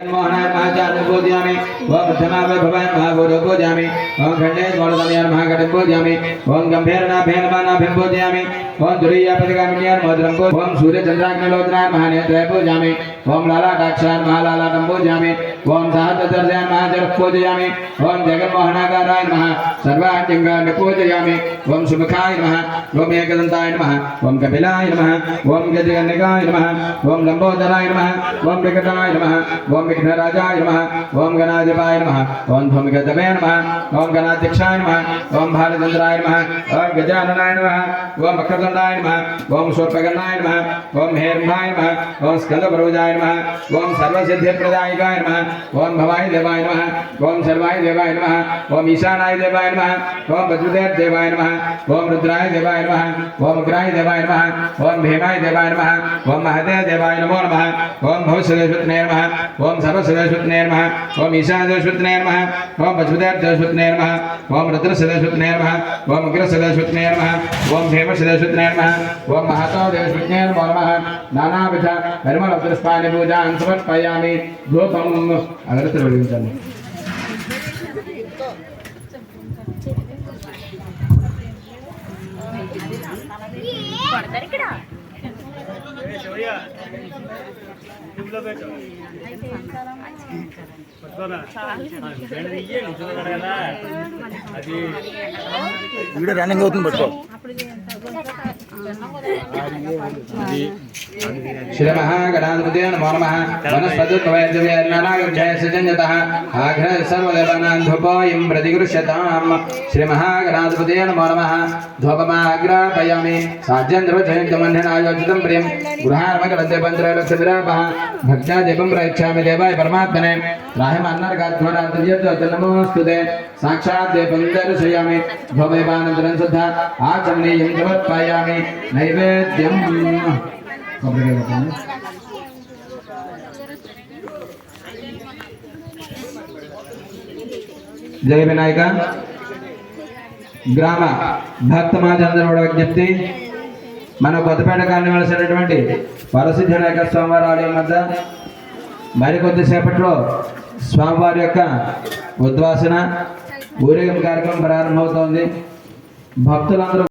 मोहनाय महाचार्य पूजयामि ओम धनावे भवाय महागुरु पूजयामि ओम खंडेश मोदनयान महागणपति पूजयामि ओम गंभीरनाभेन मानाभेन पूजयामि ओम दुर्यापतिगामिन्यान मोदनं पूजयामि ओम सूर्य चंद्राग्निलोचनाय महानेत्राय पूजयामि ओम लालाटाक्षाय महालालाटं पूजयामि ओम सहस्रदर्शयान महाजर पूजयामि ओम जगन्मोहनाकाराय नमः सर्वाण्यंगान् पूजयामि ओम सुमुखाय नमः ओम एकदन्ताय नमः ओम कपिलाय नमः ओम गजगणिकाय नमः ओम लंबोदराय नमः ओम विकटाय नमः ओम विघ्नराजाय नमः ओम गणाधिपाय नमः ओम धूमकेतवे नमः ओम गणाध्यक्षाय नमः ओम भालचंद्राय नमः ओम गजाननाय नमः ओम वक्रतुंडाय नमः ओम शूर्पकर्णाय नमः ओम हेरंबाय नमः ओम स्कंदप्रभुजाय नमः ओम सर्वसिद्धिप्रदायकाय नमः ओम भवाय देवाय नमः ओम सर्वाय देवाय नमः ओम ईशानाय देवाय नमः ओम वज्रदेव देवाय नमः ओम रुद्राय देवाय नमः ओम उग्राय देवाय नमः ओम भीमाय देवाय नमः ओम महदेव देवाय नमो नमः ओम भवसुदेवने नमः ओम सर्वसुदेवने नमः ओम ईशादेवने नमः ओम वज्रदेवने नमः ओम रुद्रसुदेवने नमः ओम उग्रसुदेवने नमः ओम भीमसुदेवने नमः ओम महादेवने नमो नमः नानाविध परिमलपुष्पाणि पूजां समर्पयामि धूपम् अगरबत्ति వీడియో రన్నింగ్ అవుతుంది పట్టుకో श्री महागणाधिपते नमो नमः वनस्पतित्वैर्जव्यर्नानागुच्छयसजन्यतः आघ्र सर्वदेवानां धूपोऽयं प्रतिगृह्यताम् श्री महागणाधिपते नमो नमः धूपमाग्रापयामि साज्यन्द्रवजयन्तमन्यनायोजितं प्रियं गृहार्मकलस्य पञ्चलक्षविरापः भक्त्या दीपं प्रयच्छामि देवाय परमात्मने राहिमान्नर्गाध्वरान्तर्यज्योति नमोऽस्तुते साक्षात् दीपं दर्शयामि धूपदीपानन्तरं शुद्धा आचमनीयं समर्पयामि नैवेद्यं जय विनायक ग्राम भक्त महाजनोड़ विज्ञप्ति मन కొత్తపేట కాలనీవలసినటువంటి వరసిద్ధ వినాయక స్వామివారి ఆలయం వద్ద మరికొద్దిసేపట్లో స్వామివారి యొక్క ఉద్వాసన ఊరేగింపు కార్యక్రమం ప్రారంభమవుతోంది భక్తులందరూ